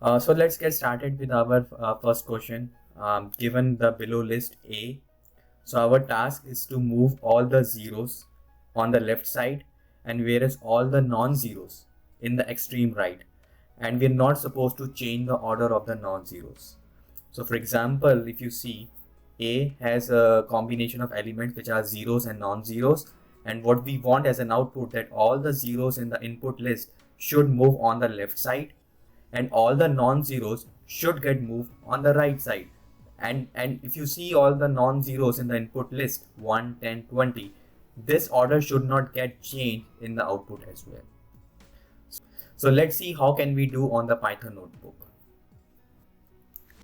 So let's get started with our first question. Given the below list A, so our task is to move all the zeros on the left side and whereas all the non-zeros in the extreme right, and we're not supposed to change the order of the non-zeros. So for example, if you see, A has a combination of elements which are zeros and non-zeros, and what we want as an output that all the zeros in the input list should move on the left side and all the non-zeros should get moved on the right side. And if you see all the non-zeros in the input list 1, 10, 20, this order should not get changed in the output as well. So let's see how can we do on the Python notebook.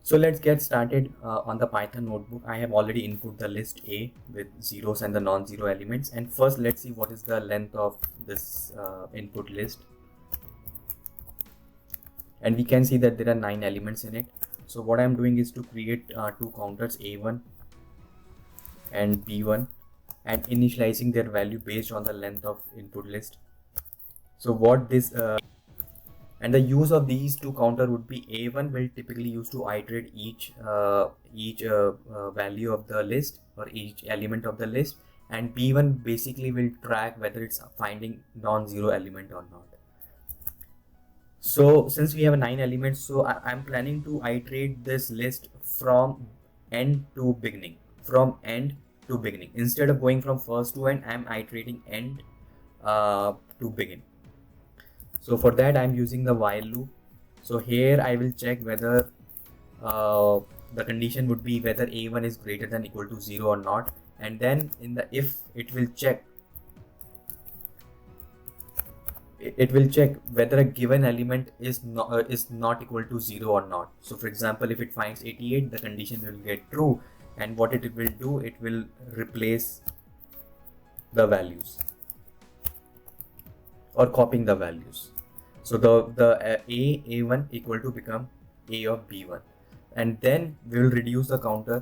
So let's get started on the Python notebook. I have already input the list A with zeros and the non-zero elements, and first let's see what is the length of this input list. And we can see that there are 9 elements in it. So what I'm doing is to create two counters, A1 and B1, and initializing their value based on the length of input list. So what this and the use of these two counter would be A1 will typically use to iterate each value of the list or each element of the list, and B1 basically will track whether it's finding non-zero element or not. So since we have 9 elements, so I'm planning to iterate this list from end to beginning. Instead of going from first to end, I'm iterating end to begin. So for that I'm using the while loop. So here I will check whether the condition would be whether A1 is greater than equal to 0 or not, and then in the if it will check whether a given element is not equal to 0 or not. So for example, if it finds 88, the condition will get true, and what it will do, it will replace the values or copying the values. So the A1 equal to become A of B1, and then we will reduce the counter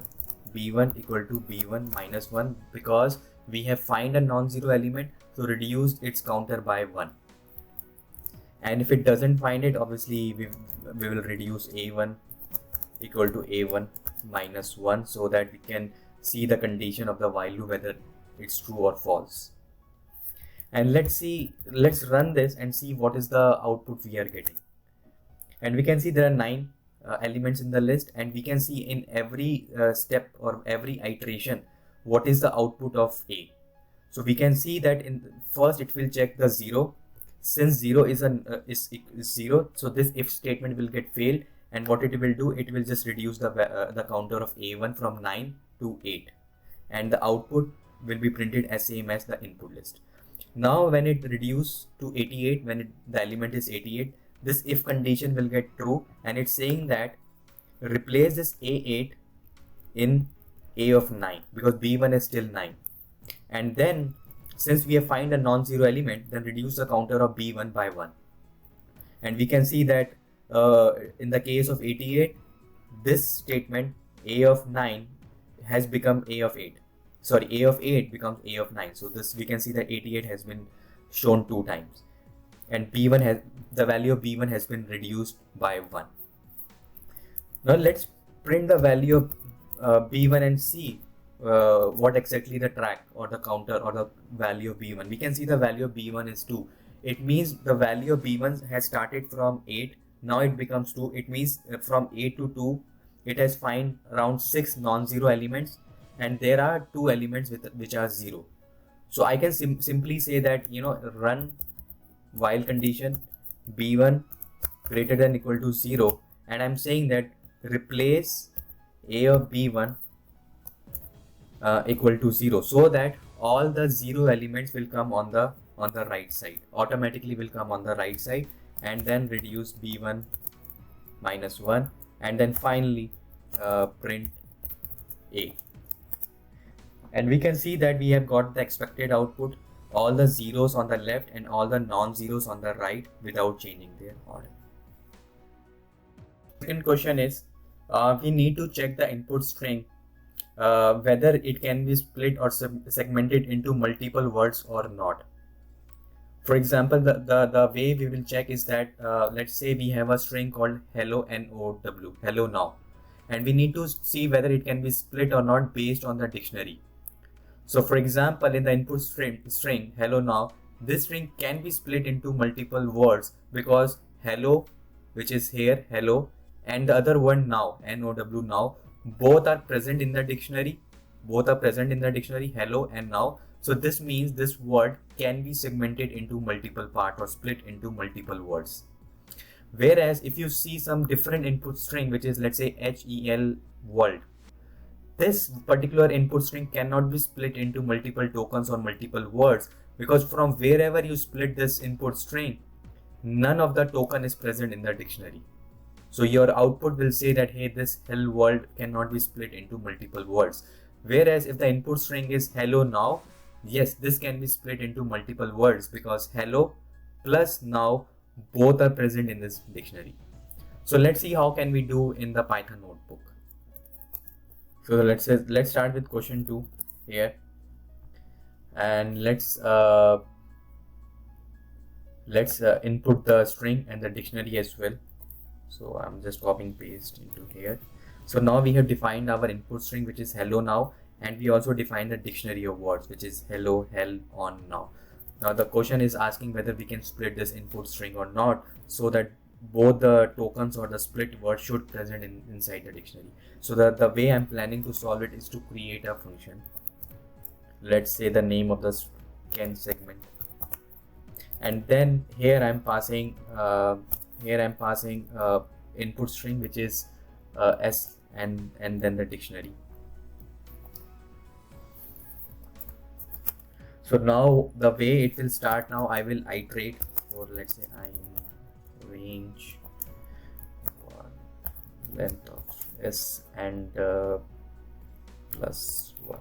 B1 equal to B1 minus 1 because we have find a non-zero element, so reduce its counter by 1. And if it doesn't find it, obviously we will reduce A1 equal to A1 minus 1 so that we can see the condition of the while loop whether it's true or false. And let's run this and see what is the output we are getting. And we can see there are 9 elements in the list, and we can see in every step or every iteration what is the output of A. So we can see that in first it will check the 0. Since 0 is 0, so this if statement will get failed, and what it will do, it will just reduce the counter of A1 from 9 to 8, and the output will be printed as same as the input list. Now when it reduces to 88, the element is 88, this if condition will get true, and it's saying that replace this A8 in A of 9 because B1 is still 9, and then since we have find a non-zero element, then reduce the counter of B1 by 1. And we can see that in the case of 88, this statement A of 9 has become A of 8. Sorry, A of 8 becomes A of 9. So this we can see that 88 has been shown 2 times. And the value of B1 has been reduced by 1. Now let's print the value of B1 and see what exactly the track or the counter or the value of B1. We can see the value of B1 is 2. It means the value of B1 has started from 8. Now it becomes 2. It means from 8 to 2, it has find around 6 non-zero elements, and there are 2 elements which are 0. So I can simply say that, run while condition B1 greater than equal to 0, and I'm saying that replace A of B1 equal to 0, so that all the 0 elements will come on the right side, automatically will come on the right side, and then reduce B1 minus 1, and then finally print A. And we can see that we have got the expected output, all the zeros on the left and all the non-zeros on the right without changing their order. Second question is, we need to check the input string whether it can be split or segmented into multiple words or not. For example, the way we will check is that let's say we have a string called hello now, hello now, and we need to see whether it can be split or not based on the dictionary. So for example, in the input string hello now, this string can be split into multiple words because hello, which is here hello, and the other one now, now, now, both are present in the dictionary. Both are present in the dictionary, hello and now. So this means this word can be segmented into multiple parts or split into multiple words. Whereas if you see some different input string, which is let's say HEL world, this particular input string cannot be split into multiple tokens or multiple words, because from wherever you split this input string, none of the token is present in the dictionary. So your output will say that, hey, this hell world cannot be split into multiple words. Whereas if the input string is hello now, yes, this can be split into multiple words because hello plus now both are present in this dictionary. So let's see how can we do in the Python notebook. So let's start with question 2 here, and let's input the string and the dictionary as well. So I'm just copying paste into here. So now we have defined our input string, which is hello now, and we also defined the dictionary of words, which is hello, hell, on, now. Now the question is asking whether we can split this input string or not, so that both the tokens or the split word should present inside the dictionary. So the way I'm planning to solve it is to create a function. Let's say the name of the can segment, and then here I'm passing input string, which is s, and then the dictionary. So now the way it will start, now I will iterate for, let's say, I'm range length of s and plus 1.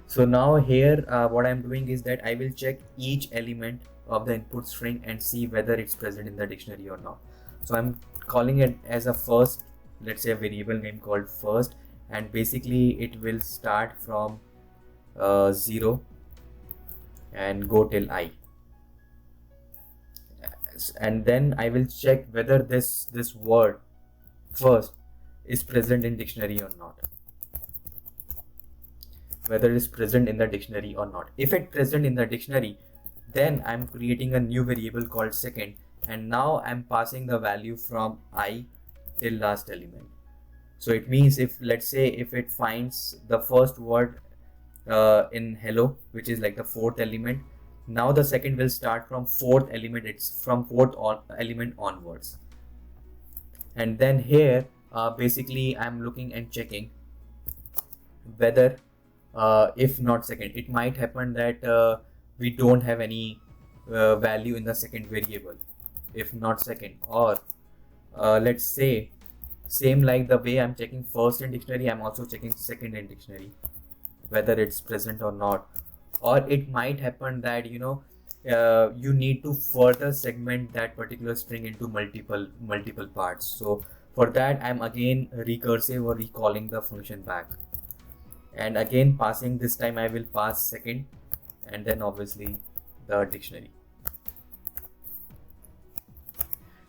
So now here what I'm doing is that I will check each element of the input string and see whether it's present in the dictionary or not. So I'm calling it as a first, let's say a variable name called first, and basically it will start from 0 and go till I, and then I will check whether this word first is present in dictionary or not, whether it is present in the dictionary or not. If it's present in the dictionary, then I'm creating a new variable called second, and now I'm passing the value from I till last element. So it means if, let's say, if it finds the first word in hello, which is like the fourth element, now the second will start from fourth element, it's from fourth element onwards. And then here basically I'm looking and checking whether if not second, it might happen that we don't have any value in the second variable, if not second, or let's say same like the way I'm checking first in dictionary, I'm also checking second in dictionary, whether it's present or not. Or it might happen that you need to further segment that particular string into multiple parts. So for that I'm again recursive or recalling the function back, and again passing, this time I will pass second and then obviously the dictionary.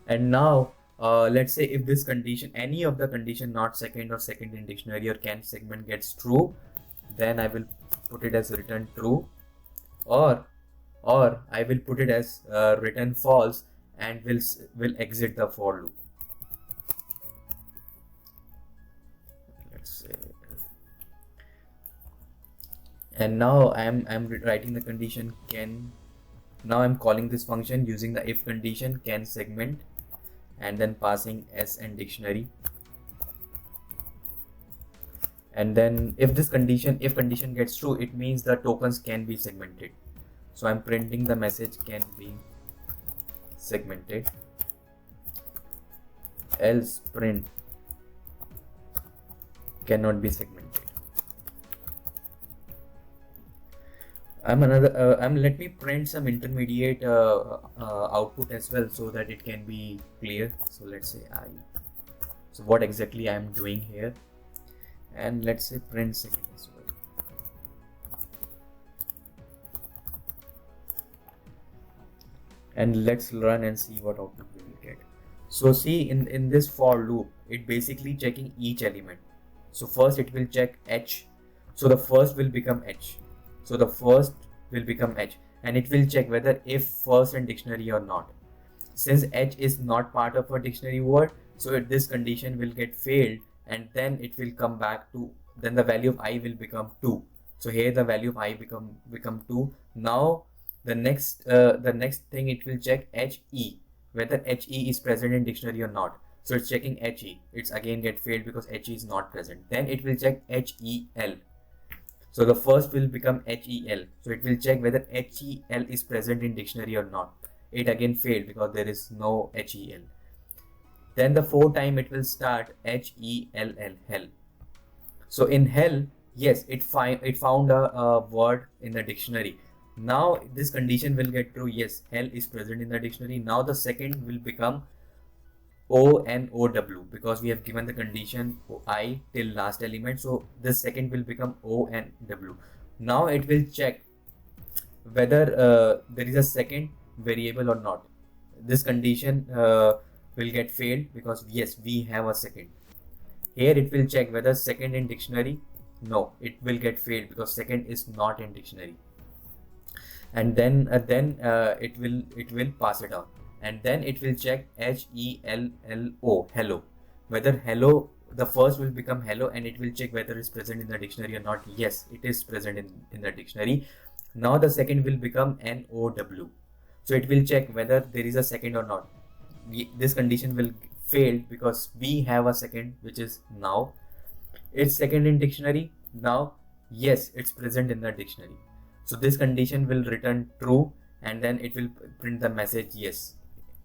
And now let's say if this condition, any of the condition, not second or second in dictionary or can segment, gets true, then I will put it as return true, or I will put it as return false and will exit the for loop. Let's say, and now I'm writing the condition can. Now I'm calling this function using the if condition can segment, and then passing s and dictionary. And then if condition gets true, it means the tokens can be segmented. So I'm printing the message can be segmented, else print cannot be segmented. Let me print some intermediate output as well so that it can be clear. So let's say so what exactly I am doing here, and let's say print second as well. and let's run and see what output we will get. So see, in this for loop, it basically checking each element. So first it will check h, so the first will become h, so the first will become h, and it will check whether if first in dictionary or not. Since h is not part of a dictionary word, so this condition will get failed, and then it will come back to, then the value of I will become 2. So here the value of I become 2. Now the next thing, it will check he, whether he is present in dictionary or not. So it's checking he, it's again get failed because he is not present. Then it will check hel, so the first will become hel, so it will check whether hel is present in dictionary or not. It again failed because there is no hel. Then the fourth time it will start hell, hell. So in hell, yes, it found a word in the dictionary. Now this condition will get true, yes, hell is present in the dictionary. Now the second will become O-N-O-W, because we have given the condition I till last element, so this second will become O-N-W. Now it will check whether there is a second variable or not. This condition will get failed because yes, we have a second. Here it will check whether second in dictionary. No, it will get failed because second is not in dictionary. And then it will pass it on, and then it will check hello, hello, whether hello, the first will become hello, and it will check whether it's present in the dictionary or not. Yes, it is present in the dictionary. Now the second will become NOW, so it will check whether there is a second or not. This condition will fail because we have a second, which is now. It's second in dictionary. Now yes, it's present in the dictionary. So this condition will return true, and then it will print the message, yes,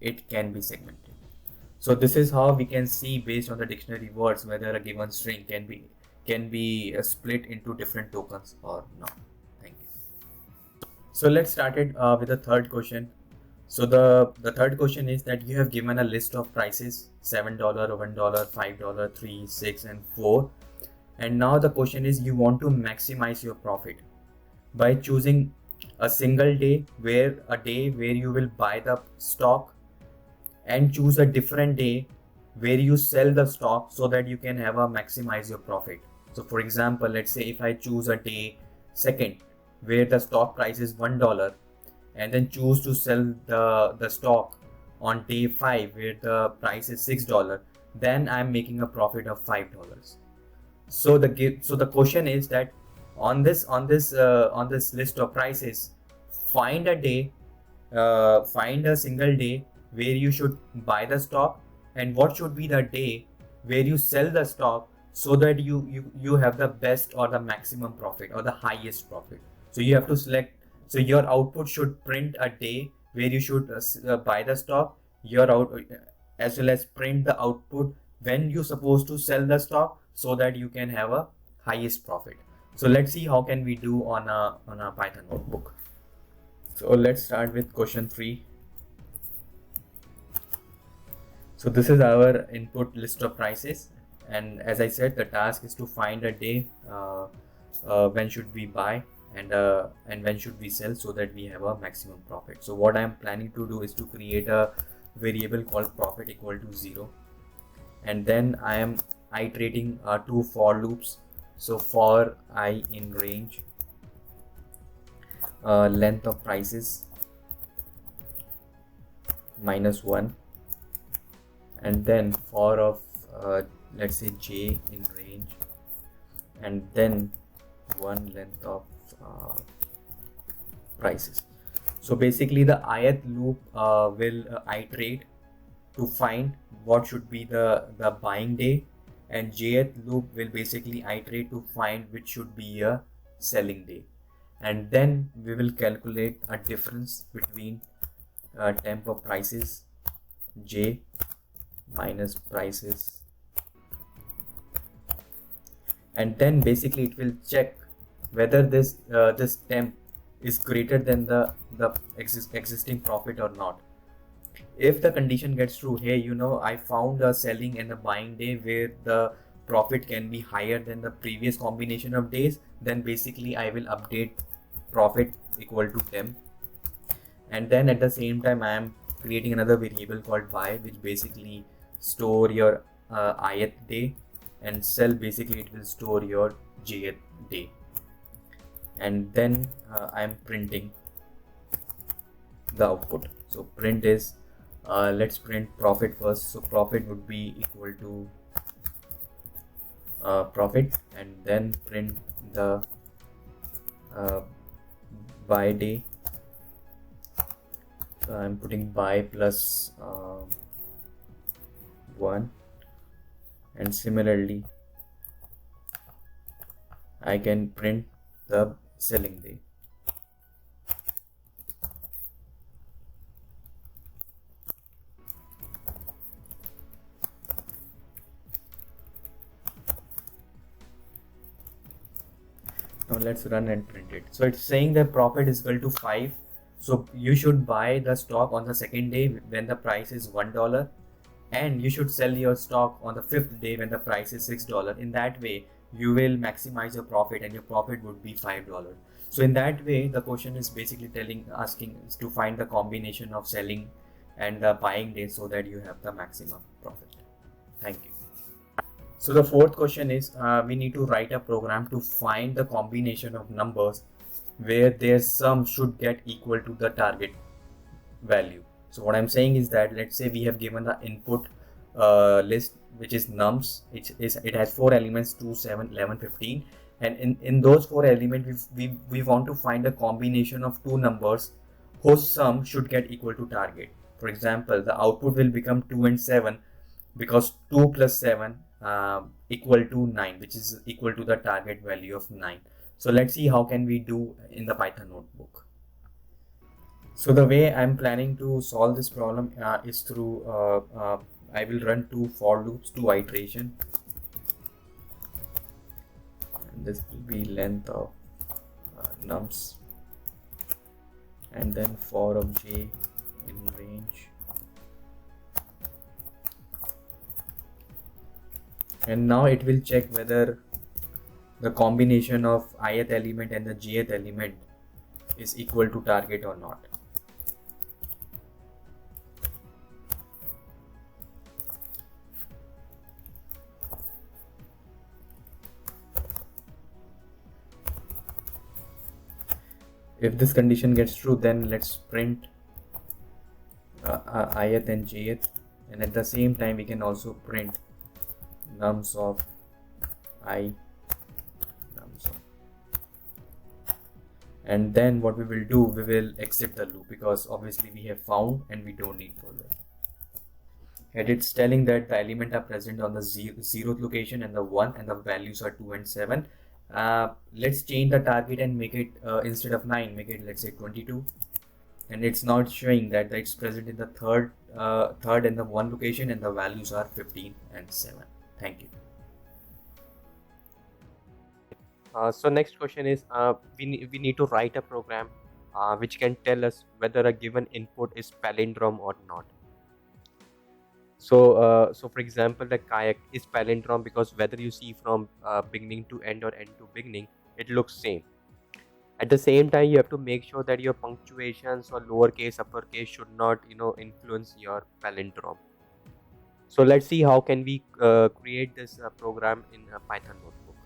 it can be segmented. So this is how we can see, based on the dictionary words, whether a given string can be split into different tokens or not. Thank you. So let's start it with the third question. So the third question is that you have given a list of prices: $7, $1, $5, $3, $6, and $4. And now the question is, you want to maximize your profit by choosing a single day, where you will buy the stock, and choose a different day where you sell the stock, so that you can have a maximize your profit. So for example, let's say if I choose a day second where the stock price is $1, and then choose to sell the stock on day 5 where the price is $6, then I'm making a profit of $5. So the question is that on this list of prices, find a single day where you should buy the stock, and what should be the day where you sell the stock, so that you have the best or the maximum profit or the highest profit. So you have to select. So your output should print a day where you should buy the stock, as well as print the output when you're supposed to sell the stock, so that you can have a highest profit. So let's see how can we do on a Python notebook. So let's start with question 3. So this is our input list of prices, and as I said, the task is to find a day when should we buy and when should we sell, so that we have a maximum profit. So what I am planning to do is to create a variable called profit equal to 0, and then I am iterating 2 for loops. So for I in range length of prices -1, and then for of let's say j in range, and then 1 length of prices. So basically the ith loop will iterate to find what should be the buying day, and jth loop will basically iterate to find which should be a selling day, and then we will calculate a difference between temp of prices j minus prices, and then basically it will check whether this temp is greater than the existing profit or not. If the condition gets true, here I found a selling and a buying day where the profit can be higher than the previous combination of days, then basically I will update profit equal to temp, And then at the same time I am creating another variable called y, which basically store your ith day, and cell basically it will store your jth day. And then I am printing the output. So print is let's print profit first. So profit would be equal to profit, and then print the by day. So I'm putting by plus 1, and similarly I can print the selling day. Now let's run and print it. So it's saying that profit is equal to 5. So you should buy the stock on the second day when the price is $1, and you should sell your stock on the 5th day when the price is $6. In that way you will maximize your profit, and your profit would be $5. So in that way the question is basically asking us to find the combination of selling and the buying day so that you have the maximum profit. Thank you. So the fourth question is we need to write a program to find the combination of numbers where their sum should get equal to the target value. So what I'm saying is that, let's say we have given the input list, which is nums. It has 4 elements, 2, 7, 11, 15, and in those 4 elements we want to find a combination of 2 numbers whose sum should get equal to target. For example, the output will become 2 and 7 because 2 plus 7 equal to 9, which is equal to the target value of 9. So let's see how can we do in the Python notebook. So the way I'm planning to solve this problem is through I will run 2 for loops, 2 iteration, and this will be length of nums, and then for of j in range. And now it will check whether the combination of ith element and the jth element is equal to target or not. If this condition gets true, then let's print ith and jth, and at the same time we can also print nums of I, nums of, and then what we will do, we will exit the loop because obviously we have found and we don't need further. And it's telling that the element are present on the 0th location and the 1, and the values are 2 and 7. Let's change the target and make it instead of 9, make it, let's say, 22. And it's not showing that it's present in the third and the 1 location, and the values are 15 and 7. Thank you. So next question is we need to write a program which can tell us whether a given input is palindrome or not. So for example, the kayak is palindrome because whether you see from beginning to end or end to beginning, it looks same. At the same time, you have to make sure that your punctuations or lowercase, uppercase should not influence your palindrome. So let's see how can we create this program in a Python notebook.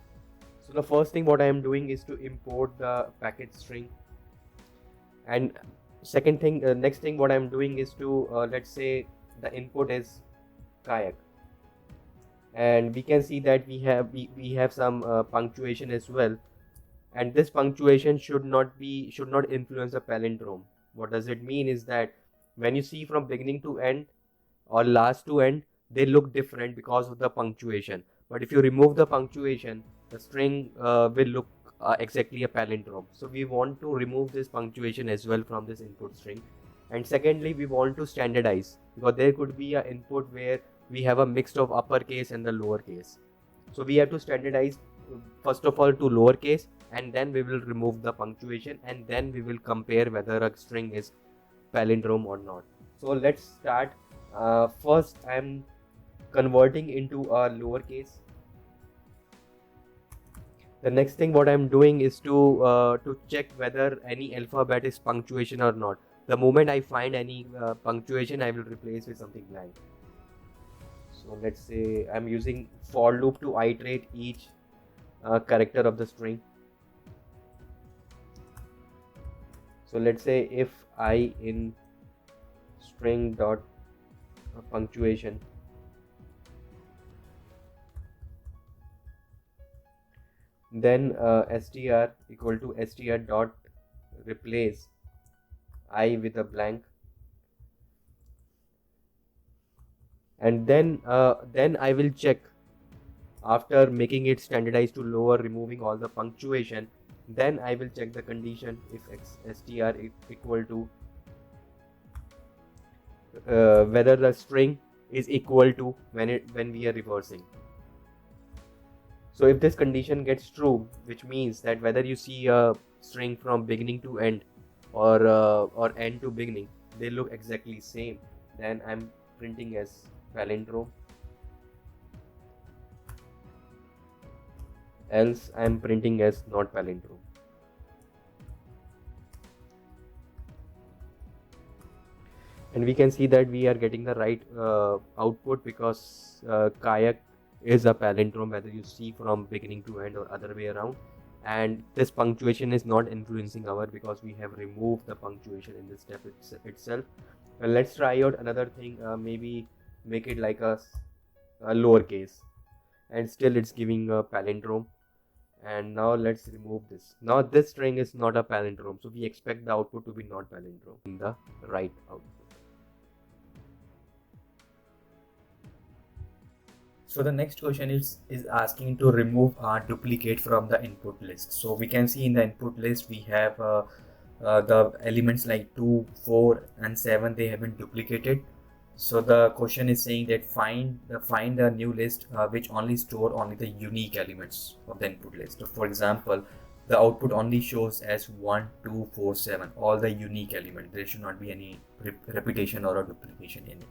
So the first thing what I am doing is to import the package string, and second thing, next thing what I am doing is to let's say the input is kayak, and we can see that we have some punctuation as well, and this punctuation should not influence the palindrome. What does it mean is that when you see from beginning to end or last to end, they look different because of the punctuation. But if you remove the punctuation, the string will look exactly a palindrome. So we want to remove this punctuation as well from this input string. And secondly, we want to standardize, because there could be an input where we have a mix of uppercase and the lowercase. So we have to standardize first of all to lowercase, and then we will remove the punctuation, and then we will compare whether a string is palindrome or not. So let's start. First, I am converting into a lowercase. The next thing what I am doing is to check whether any alphabet is punctuation or not. The moment I find any punctuation, I will replace with something blank. So let's say I'm using for loop to iterate each character of the string. So let's say if I in string dot punctuation, then str equal to str dot replace I with a blank, and then I will check after making it standardized to lower, removing all the punctuation. Then I will check the condition if str equal to whether the string is equal to when we are reversing. So if this condition gets true, which means that whether you see a string from beginning to end or end to beginning, they look exactly same, then I'm printing as palindrome. Else I'm printing as not palindrome. And we can see that we are getting the right output because kayak is a palindrome whether you see from beginning to end or other way around, and this punctuation is not influencing our because we have removed the punctuation in this step itself. Let's try out another thing, maybe make it like a lowercase, and still it's giving a palindrome. And now let's remove this. Now this string is not a palindrome, so we expect the output to be not palindrome in the right output. So the next question is asking to remove our duplicate from the input list. So we can see in the input list we have the elements like 2, 4 and 7, they have been duplicated. So the question is saying that find a new list which only store only the unique elements of the input list. So for example, the output only shows as 1, 2, 4, 7, all the unique elements. There should not be any repetition or a duplication in it.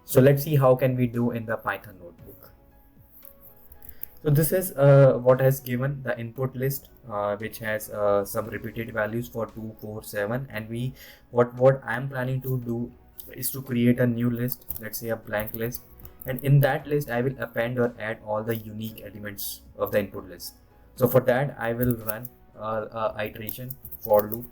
So let's see how can we do in the Python notebook. So this is what has given the input list, which has some repeated values for 2, 4, 7, and what I'm planning to do is to create a new list, let's say a blank list, and in that list I will append or add all the unique elements of the input list. So for that I will run iteration for loop,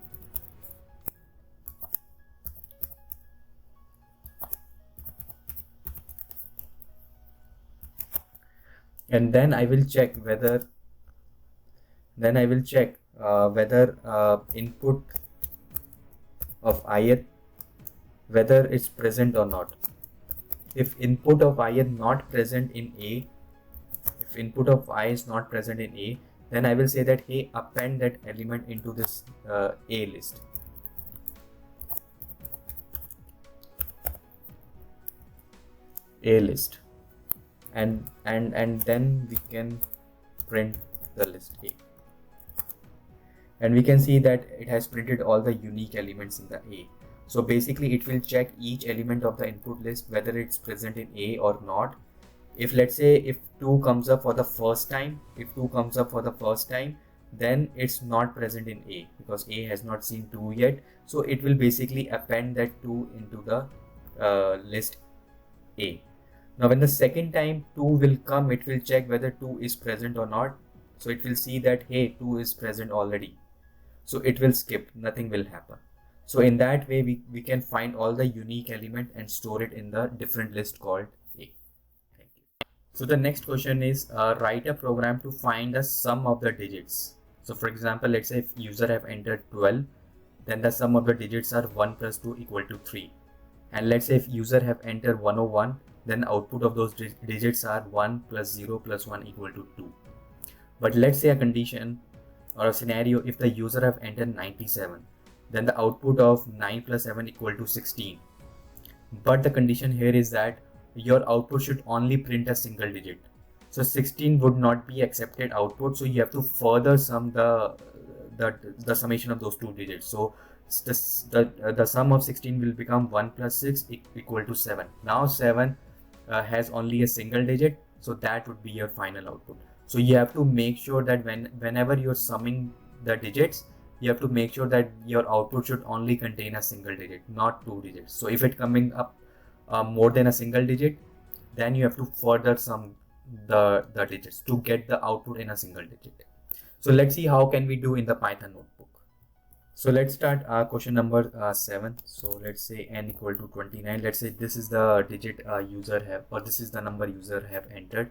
and then I will check whether input of ith, whether it's present or not. If input of I is not present in A, then I will say that hey, append that element into this A list. And then we can print the list A, and we can see that it has printed all the unique elements in the A. So basically it will check each element of the input list whether it's present in A or not. If let's say if 2 comes up for the first time, then it's not present in A because A has not seen 2 yet. So it will basically append that 2 into the list A. Now when the second time 2 will come, it will check whether 2 is present or not. So it will see that hey, 2 is present already. So it will skip, nothing will happen. So in that way we can find all the unique element and store it in the different list called A. Thank you. So the next question is write a program to find the sum of the digits. So for example, let's say if user have entered 12, then the sum of the digits are 1 plus 2 equal to 3. And let's say if user have entered 101, then the output of those digits are 1 plus 0 plus 1 equal to 2. But let's say a condition or a scenario, if the user have entered 97, then the output of 9 plus 7 equal to 16. But the condition here is that your output should only print a single digit. So 16 would not be accepted output. So you have to further sum the summation of those two digits. So the sum of 16 will become 1 plus 6 equal to 7. Now 7 has only a single digit. So that would be your final output. So you have to make sure that whenever you're summing the digits, you have to make sure that your output should only contain a single digit, not 2 digits. So if it coming up more than a single digit, then you have to further sum the digits to get the output in a single digit. So let's see how can we do in the Python notebook. So let's start question number 7. So let's say n equal to 29. Let's say this is the digit user have, or this is the number user have entered,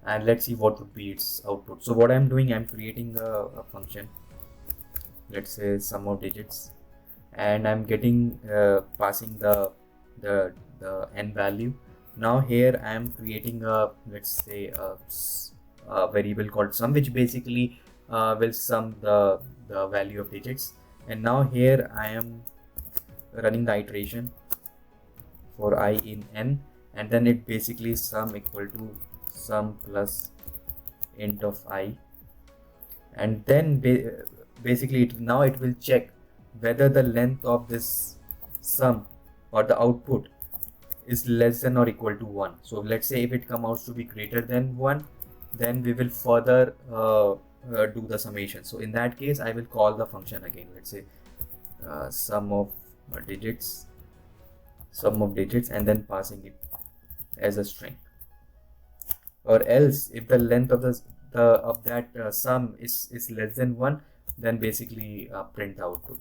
and let's see what would be its output. So what I'm doing, I'm creating a function, let's say sum of digits, and I'm getting passing the n value. Now here I am creating a, let's say a variable called sum, which basically will sum the value of digits. And now here I am running the iteration for I in n, and then it basically sum equal to sum plus int of I, and then basically now it will check whether the length of this sum or the output is less than or equal to 1. So let's say if it comes out to be greater than 1, then we will further do the summation. So in that case, I will call the function again. Let's say sum of digits, and then passing it as a string. Or else, if the length of that sum is less than 1, then basically print the output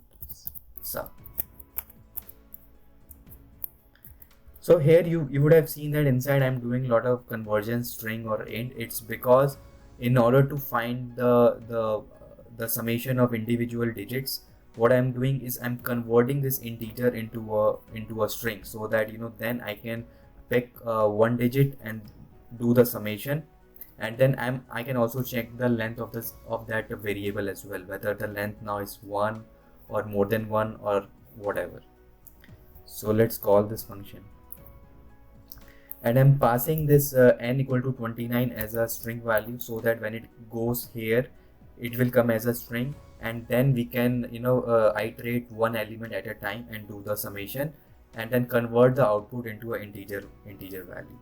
sum. So here you would have seen that inside I'm doing a lot of conversion string or int. It's because in order to find the summation of individual digits, what I'm doing is I'm converting this integer into a string, so that then I can pick one digit and do the summation, and then I can also check the length of that variable as well, whether the length now is 1 or more than 1 or whatever. So let's call this function, and I'm passing this n equal to 29 as a string value, so that when it goes here, it will come as a string, and then we can iterate one element at a time and do the summation, and then convert the output into an integer value.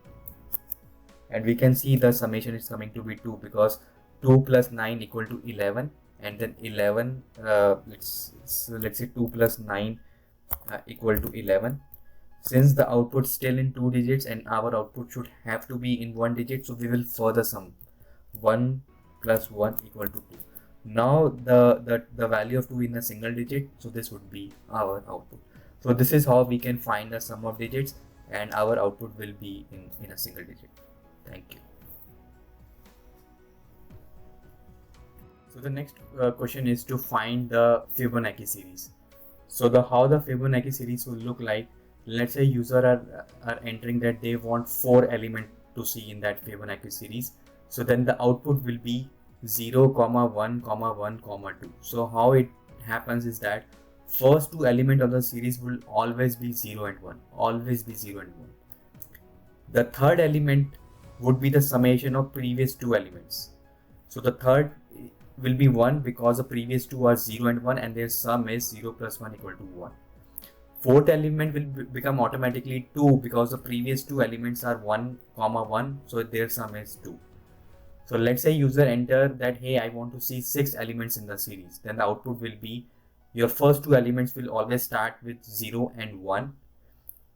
And we can see the summation is coming to be 2, because 2 plus 9 equal to 11, and then 11 let's say 2 plus 9 equal to 11. Since the output still in 2 digits and our output should have to be in 1 digit, so we will further sum 1 plus 1 equal to 2. Now the value of 2 in a single digit, so this would be our output. So this is how we can find the sum of digits, and our output will be in a single digit. Thank you. So the next question is to find the Fibonacci series. So how the Fibonacci series will look like. Let's say user are entering that they want 4 elements to see in that Fibonacci series. So then the output will be 0, 1, 1, 2. So how it happens is that first 2 elements of the series will always be 0 and 1. Always be 0 and 1. The third element would be the summation of previous 2 elements. So the third will be 1 because the previous 2 are 0 and 1, and their sum is 0 plus 1 equal to 1. Fourth element will become automatically 2 because the previous 2 elements are 1, 1, so their sum is 2. So let's say user enter that, hey, I want to see 6 elements in the series. Then the output will be, your first 2 elements will always start with 0 and 1.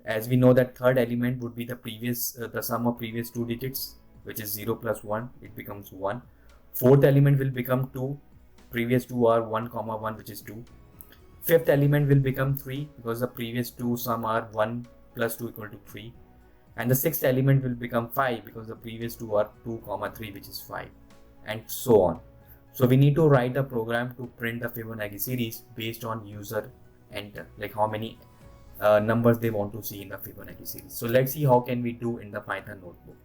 As we know that third element would be the sum of previous 2 digits, which is 0 plus 1, it becomes 1. Fourth element will become 2, previous 2 are 1, 1, which is 2. Fifth element will become 3 because the previous 2 sum are 1 plus 2 equal to 3. And the sixth element will become 5 because the previous 2 are 2, 3, which is 5, and so on. So we need to write a program to print the Fibonacci series based on user enter, like how many numbers they want to see in the Fibonacci series. So let's see how can we do in the Python notebook.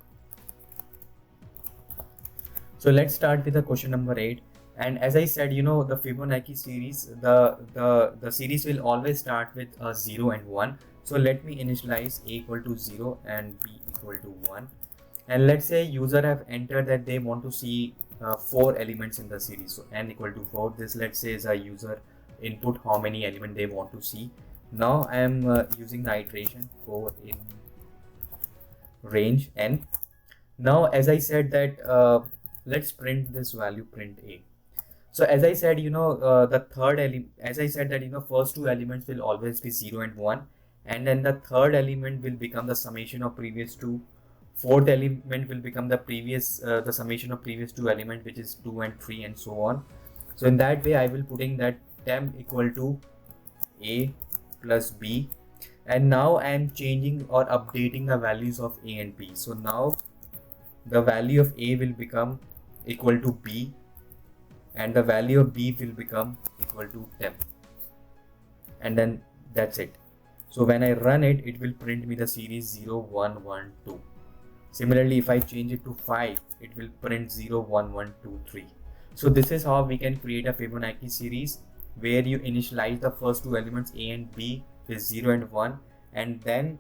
So let's start with the question number 8. And as I said, the Fibonacci series, the series will always start with 0 and 1. So let me initialize a equal to 0 and b equal to 1. And let's say user have entered that they want to see 4 elements in the series. So n equal to 4. This, let's say, is a user input how many elements they want to see. Now I am using the iteration for in range n. Now as I said that let's print this value, print a. So as I said, the third element, as I said that, first two elements will always be 0 and 1, and then the third element will become the summation of previous two. Fourth element will become the summation of previous two elements, which is 2 and 3, and so on. So in that way, I will putting that temp equal to A plus B, and now I am changing or updating the values of A and B. So now the value of A will become equal to B, and the value of B will become equal to temp, and then that's it. So when I run it, it will print me the series 0, 1, 1, 2. Similarly, if I change it to 5, it will print 0, 1, 1, 2, 3. So this is how we can create a Fibonacci series, where you initialize the first two elements A and B with 0 and 1, and then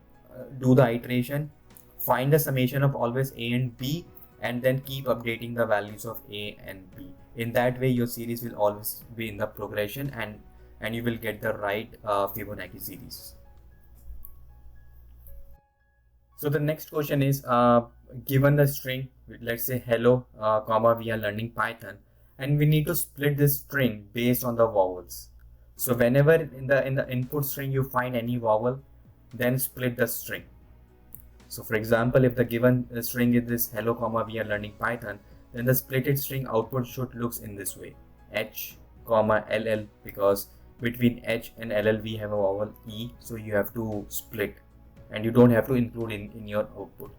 do the iteration, find the summation of always A and B, and then keep updating the values of A and B. In that way, your series will always be in the progression, and you will get the right Fibonacci series. So the next question is, given the string, let's say hello, we are learning Python, and we need to split this string based on the vowels. So whenever in the input string you find any vowel, then split the string. So for example, if the given string is this hello, we are learning Python, then the splitted string output should looks in this way: H, LL, because between H and LL we have a vowel E, so you have to split, and you don't have to include in your output.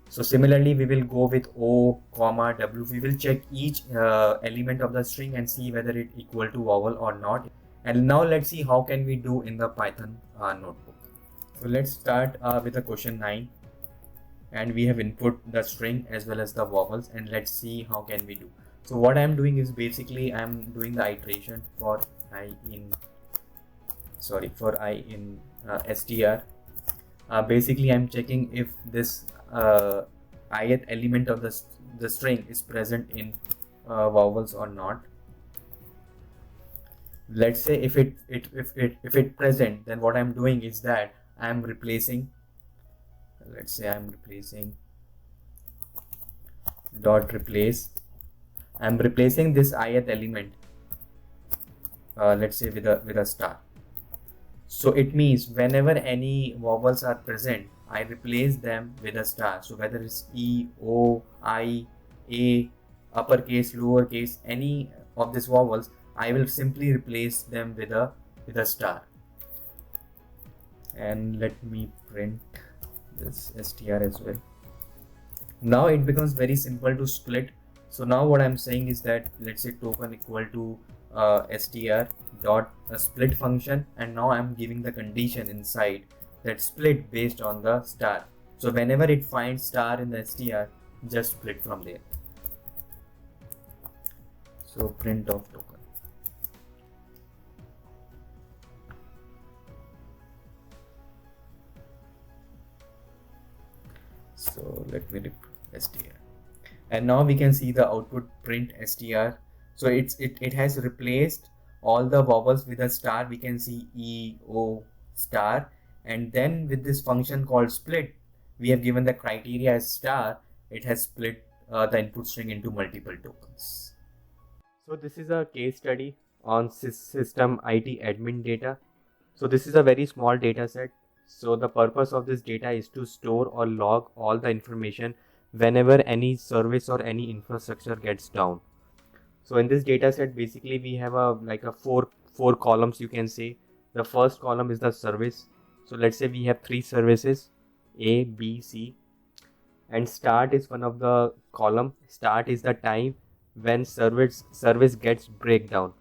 So similarly, we will go with O, W. We will check each element of the string and see whether it equal to vowel or not. And now let's see how can we do in the Python notebook. So let's start with the question 9, and we have input the string as well as the vowels, and let's see how can we do. So what I'm doing is basically I'm doing the iteration for I in str. Basically I'm checking if this ith element of the string is present in vowels or not. Let's say if it present, then what I'm doing is that I'm replacing, let's say I'm replacing dot replace. I'm replacing this ith element, let's say with a star. So it means whenever any vowels are present, I replace them with a star. So whether it's E, O, I, A, uppercase, lowercase, any of these vowels, I will simply replace them with a star. And let me print this str as well. Now it becomes very simple to split. So now what I'm saying is that, let's say token equal to str dot a split function, and now I'm giving the condition inside that split based on the star. So whenever it finds star in the str, just split from there. So print of token. So let me str, and now we can see the output print str. So it has replaced all the vowels with a star. We can see E, O, star, and then with this function called split, we have given the criteria as star. It has split the input string into multiple tokens. So this is a case study on system IT admin data. So this is a very small data set. So the purpose of this data is to store or log all the information whenever any service or any infrastructure gets down. So in this data set, basically we have four columns, you can say. The first column is the service. So let's say we have 3 services, A, B, C, and start is one of the column. Start is the time when service gets breakdown.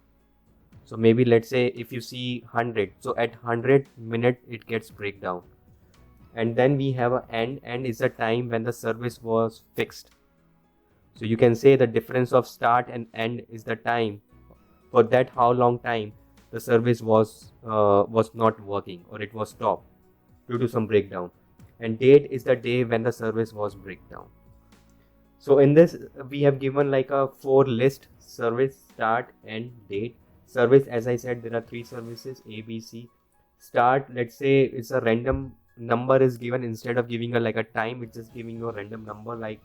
So maybe let's say if you see 100, so at 100 minute it gets breakdown. And then we have a end. End is the time when the service was fixed. So you can say the difference of start and end is the time. For that how long time the service was not working, or it was stopped due to some breakdown. And date is the day when the service was breakdown. So in this we have given like a 4 list: service, start, end, date. Service, as I said, there are 3 services, A, B, C. Start, let's say it's a random number is given. Instead of giving a time, it's just giving you a random number like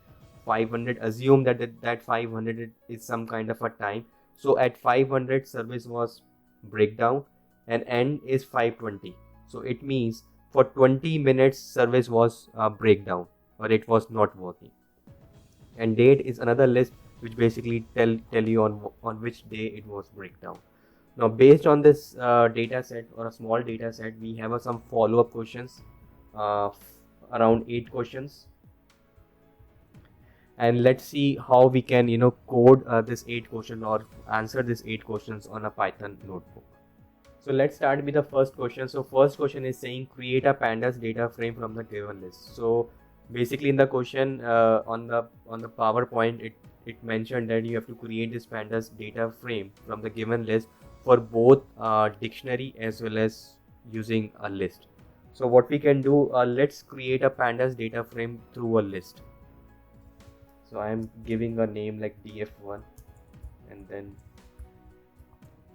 500. Assume that 500 is some kind of a time. So at 500 service was breakdown and end is 520. So it means for 20 minutes service was breakdown or it was not working. And date is another list which basically tell you on which day it was breakdown. Now based on this data set or a small data set, we have some follow-up questions, around 8 questions, and let's see how we can code this 8 question or answer this 8 questions on a Python notebook. So let's start with the first question. So first question is saying create a pandas data frame from the given list. So basically in the question on the PowerPoint, it mentioned that you have to create this pandas data frame from the given list for both dictionary as well as using a list. So what we can do, let's create a pandas data frame through a list. So I am giving a name like df1,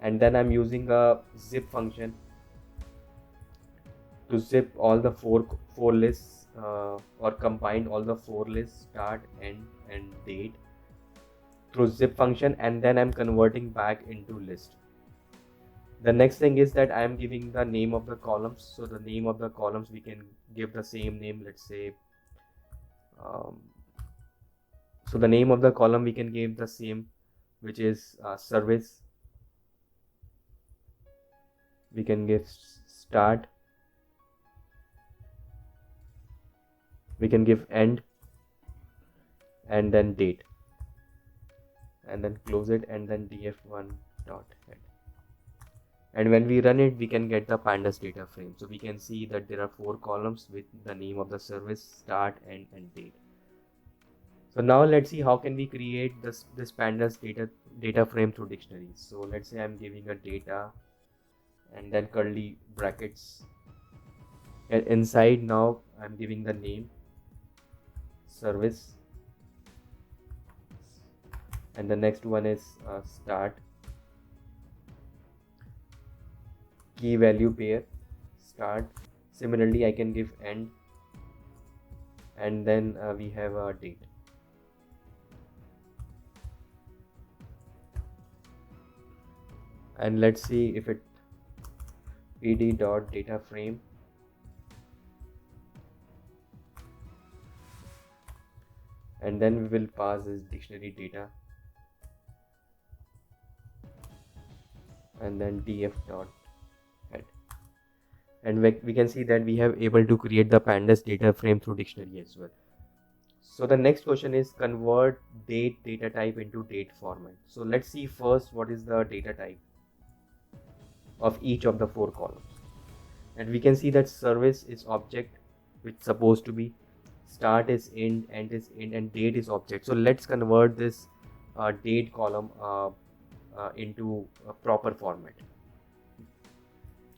and then I'm using a zip function to zip all the four lists or combine all the 4 lists, start, end, and date through zip function, and then I'm converting back into list. The next thing is that I am giving the name of the columns. So the name of the columns we can give the same name, let's say so the name of the column we can give the same, which is service. We can give start, we can give end, and then date, and then close it, and then df1 dot head. And when we run it, we can get the pandas data frame. So we can see that there are 4 columns with the name of the service, start, end, and date. So now let's see how can we create this pandas data frame through dictionaries. So let's say I'm giving a data and then curly brackets, and inside now I'm giving the name service, and the next one is start, key value pair, start. Similarly I can give end, and then we have a date. And let's see if it pd dot data frame, and then we will pass this dictionary data, and then df dot head, and we can see that we have able to create the pandas data frame through dictionary as well. So the next question is convert date data type into date format. So let's see first what is the data type of each of the 4 columns. And we can see that service is object, which is supposed to be, start is int, end is int, and date is object. So let's convert this date column into a proper format.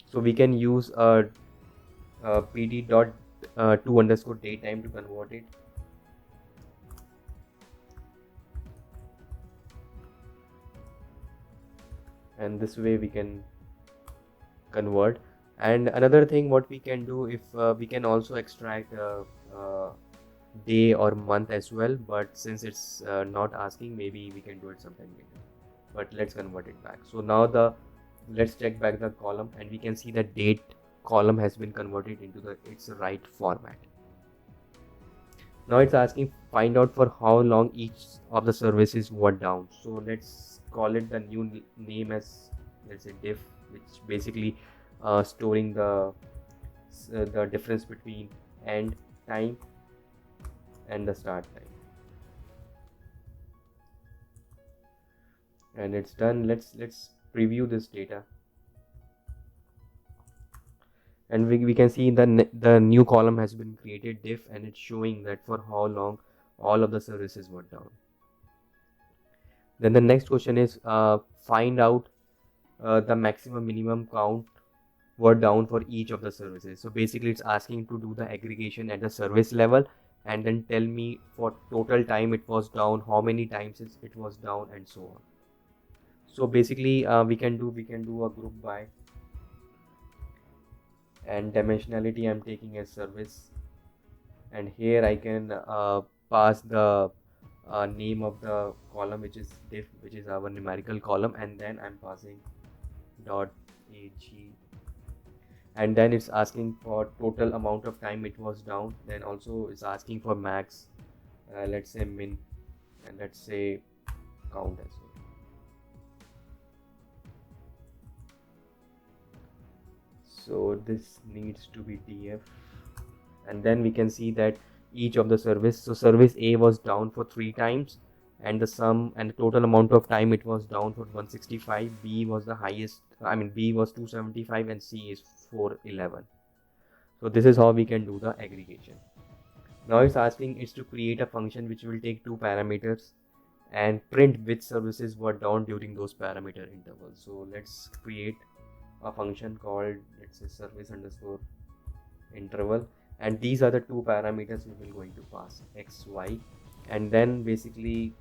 So we can use pd dot to underscore date time to convert it. And this way we can convert. And another thing what we can do, if we can also extract day or month as well, but since it's not asking, maybe we can do it sometime later, but let's convert it back. So now let's check back the column, and we can see the date column has been converted into its right format. Now it's asking find out for how long each of the services were down. So let's call it the new name as, let's say, diff, which basically storing the difference between end time and the start time. And it's done. Let's preview this data, and we can see the new column has been created, diff, and it's showing that for how long all of the services were down. Then the next question is find out the maximum minimum count were down for each of the services. So basically it's asking to do the aggregation at the service level, and then tell me for total time it was down, how many times it was down, and so on. So basically we can do a group by, and dimensionality I'm taking as service, and here I can pass the name of the column, which is diff, which is our numerical column, and then I'm passing dot ag, and then it's asking for total amount of time it was down. Then also it's asking for max, let's say min, and let's say count as well. So this needs to be df, and then we can see that each of the service, so service A was down for 3 times, and the sum and the total amount of time it was down for 165. B was the highest, B was 275 and C is 411. So this is how we can do the aggregation. Now it's asking is to create a function which will take 2 parameters and print which services were down during those parameter intervals. So let's create a function called, let's say, service underscore interval, and these are the 2 parameters we will going to pass, x, y, and then basically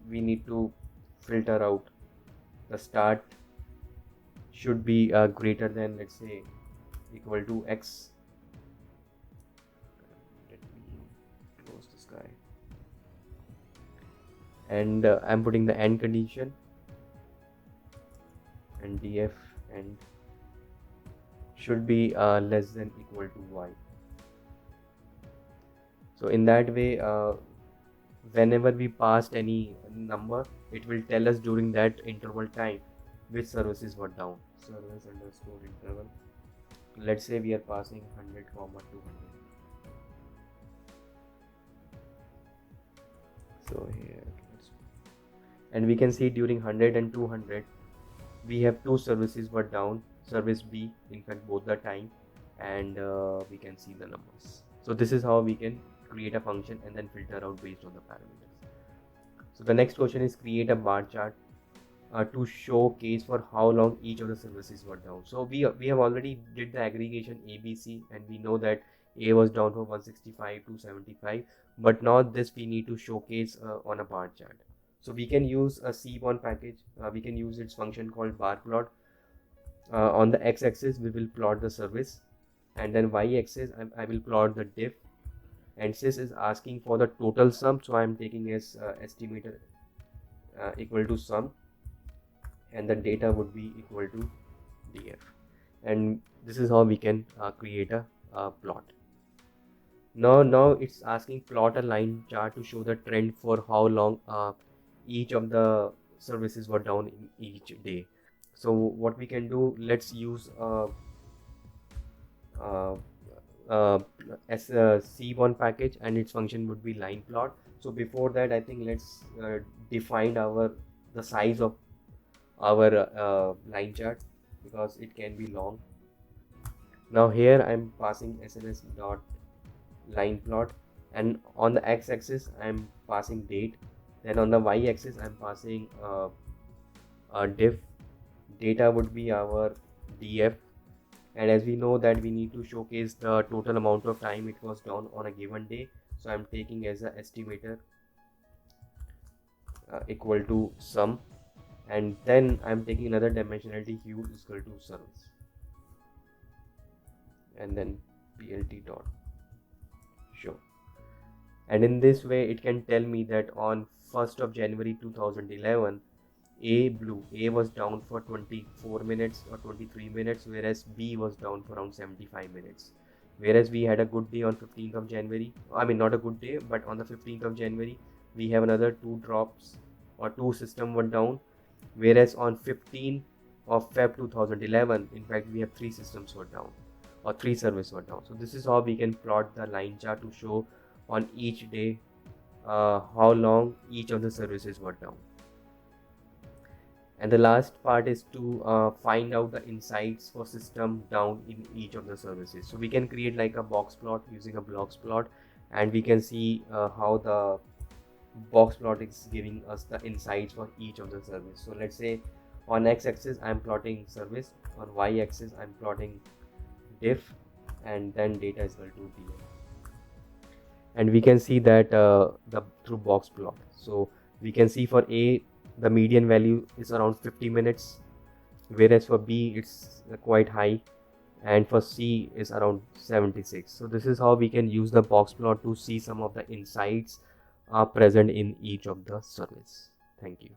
we need to filter out the start should be greater than, let's say, equal to x. Let me close this guy, and I'm putting the end condition, and df end should be less than equal to y. So in that way, whenever we passed any number, it will tell us during that interval time which services were down. Service underscore interval, let's say we are passing 100, 200. So here, and we can see during 100 and 200 we have 2 services were down, service B, in fact both the time, and we can see the numbers. So this is how we can create a function and then filter out based on the parameters. So the next question is create a bar chart to showcase for how long each of the services were down. So we have already did the aggregation ABC, and we know that A was down from 165 to 75, but now this we need to showcase on a bar chart. So we can use a C1 package. We can use its function called bar plot. On the x-axis we will plot the service, and then y-axis I will plot the diff, and this is asking for the total sum, so I am taking as estimator equal to sum, and the data would be equal to df, and this is how we can create a plot. Now it's asking plot a line chart to show the trend for how long each of the services were down in each day. So what we can do, let's use as a C1 package, and its function would be line plot. So before that, I think let's define the size of our line chart, because it can be long. Now here I'm passing SNS dot line plot, and on the x-axis I'm passing date, then on the y-axis I'm passing diff, data would be our df, and as we know that we need to showcase the total amount of time it was down on a given day, so I'm taking as a estimator equal to sum, and then I'm taking another dimensionality hue is equal to service, and then plt dot show, and in this way it can tell me that on 1st of January 2011 A was down for 24 minutes or 23 minutes, whereas B was down for around 75 minutes. Whereas we had a good day on 15th of January, not a good day, but on the 15th of January we have another 2 drops, or 2 systems were down, whereas on 15th of Feb 2011, in fact we have 3 systems were down, or 3 services were down. So this is how we can plot the line chart to show on each day how long each of the services were down. And the last part is to find out the insights for system down in each of the services. So we can create like a box plot using a blocks plot, and we can see how the box plot is giving us the insights for each of the service. So let's say on x-axis I'm plotting service, on y-axis I'm plotting diff, and then data is equal to df, and we can see that through box plot. So we can see for A the median value is around 50 minutes, whereas for B it's quite high, and for C is around 76. So this is how we can use the box plot to see some of the insights are present in each of the service. Thank you.